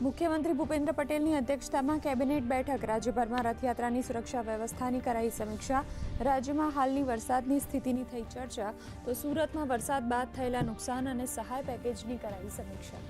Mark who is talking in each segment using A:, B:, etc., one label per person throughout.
A: મુખ્યમંત્રી ભૂપેન્દ્ર પટેલની અધ્યક્ષતામાં કેબિનેટ બેઠક. રાજ્યભરમાં રથયાત્રાની સુરક્ષા વ્યવસ્થાની કરાઈ સમીક્ષા. રાજ્યમાં હાલની વરસાદની સ્થિતિની થઈ ચર્ચા, તો સુરતમાં વરસાદ બાદ થયેલા નુકસાન અને સહાય પેકેજની કરાઈ સમીક્ષા.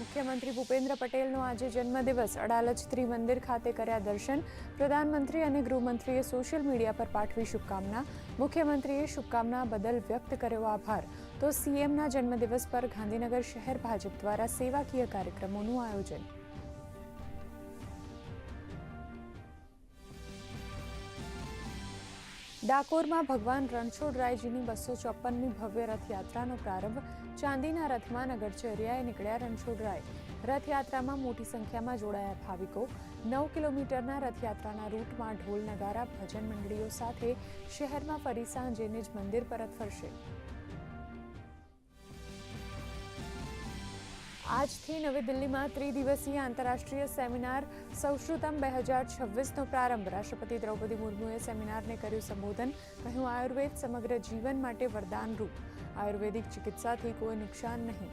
A: મુખ્યમંત્રી ભૂપેન્દ્ર પટેલનો આજે જન્મદિવસ. અડાલજ ત્રિમંદિર ખાતે કર્યા દર્શન. પ્રધાનમંત્રી અને ગૃહમંત્રીએ સોશિયલ મીડિયા પર પાઠવી શુભકામના. મુખ્યમંત્રીએ શુભકામના બદલ વ્યક્ત કર્યો આભાર. તો સીએમના જન્મદિવસ પર ગાંધીનગર શહેર ભાજપ દ્વારા સેવાકીય કાર્યક્રમોનું આયોજન. ડાકોરમાં ભગવાન રણછોડરાયજીની 254મી ભવ્ય રથયાત્રાનો પ્રારંભ. ચાંદીના રથમાં નગરચર્યાએ નીકળ્યા રણછોડરાય. રથયાત્રામાં મોટી સંખ્યામાં જોડાયા ભાવિકો. 9 કિલોમીટરના રથયાત્રાના રૂટમાં ઢોલ નગારા ભજન મંડળીઓ સાથે શહેરમાં ફરી સાંજે નિજ મંદિર પરત ફરશે. આજથી નવી દિલ્હીમાં ત્રિદિવસીય આંતરરાષ્ટ્રીય સેમિનાર સૌશ્રુતમ 2026નો પ્રારંભ. રાષ્ટ્રપતિ દ્રૌપદી મુર્મુએ સેમિનારને કર્યું સંબોધન. કહ્યું, આયુર્વેદ સમગ્ર જીવન માટે વરદાનરૂપ. આયુર્વેદિક ચિકિત્સાથી કોઈ નુકસાન નહીં.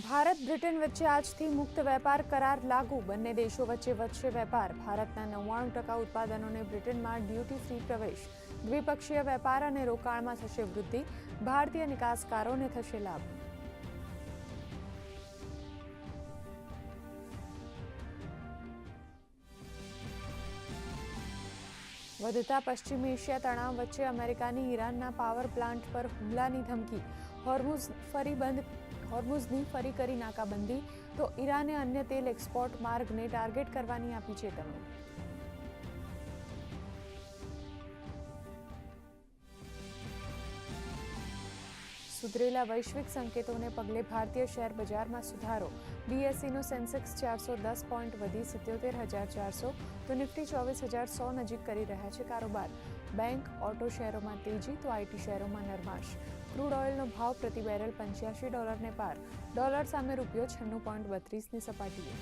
A: ભારત બ્રિટન વચ્ચે આજથી મુક્ત વેપાર કરાર લાગુ. બંને દેશો વચ્ચે વધશે વેપાર. ભારતના 99% ઉત્પાદનોને બ્રિટનમાં ડ્યુટી ફ્રી પ્રવેશ. દ્વિપક્ષીય વેપાર અને રોકાણમાં થશે વૃદ્ધિ. ભારતીય નિકાસકારોને થશે લાભ. વધતા પશ્ચિમ એશિયા તણાવ વચ્ચે અમેરિકાની ઈરાનના પાવર પ્લાન્ટ પર હુમલાની ધમકી. હોર્મુઝની ફરી કરી નાકાબંધી. તો ઈરાને અન્ય તેલ એક્સપોર્ટ માર્ગને ટાર્ગેટ કરવાની આપી ચેતવણી. સુધરેલા વૈશ્વિક સંકેતોને પગલે ભારતીય શેર બજારમાં સુધારો. બીએસઈનો સેન્સેક્સ 410 પોઈન્ટ વધી 77,400, તો નિફ્ટી 24,100 નજીક કરી રહ્યા છે કારોબાર. બેંક, ઓટો શેરોમાં તેજી, તો આઈટી શેરોમાં નરમાશ. ક્રૂડ ઓઇલનો ભાવ પ્રતિ બેરલ $85 પાર. ડોલર સામે રૂપિયો 96.32ની સપાટીએ.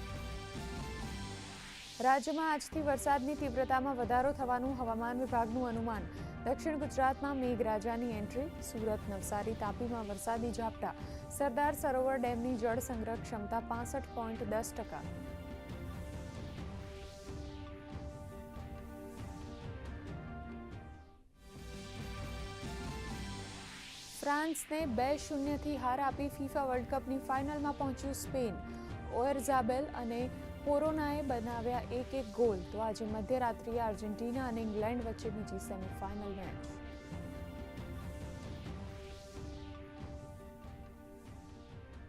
A: રાજ્યમાં આજથી વરસાદની તીવ્રતામાં વધારો થવાનું હવામાન વિભાગનું અનુમાન. દક્ષિણ ગુજરાતમાં મેઘરાજાની એન્ટ્રી. સુરત, નવસારી, તાપીમાં વરસાદી ઝાપટા. સરદાર સરોવર ડેમની જળ સંગ્રહ ક્ષમતા 65.10%. ફ્રાન્સને 2-0થી હાર આપી ફિફા વર્લ્ડ કપની ફાઇનલમાં પહોંચ્યું સ્પેન. ઓયરઝાબેલ અને કોરોનાએ બનાવ્યા 1-1 ગોલ. તો આજે મધ્યરાત્રિએ આર્જેન્ટિના અને ઇંગ્લેન્ડ વચ્ચે બીજી સેમીફાઇનલ મેચ.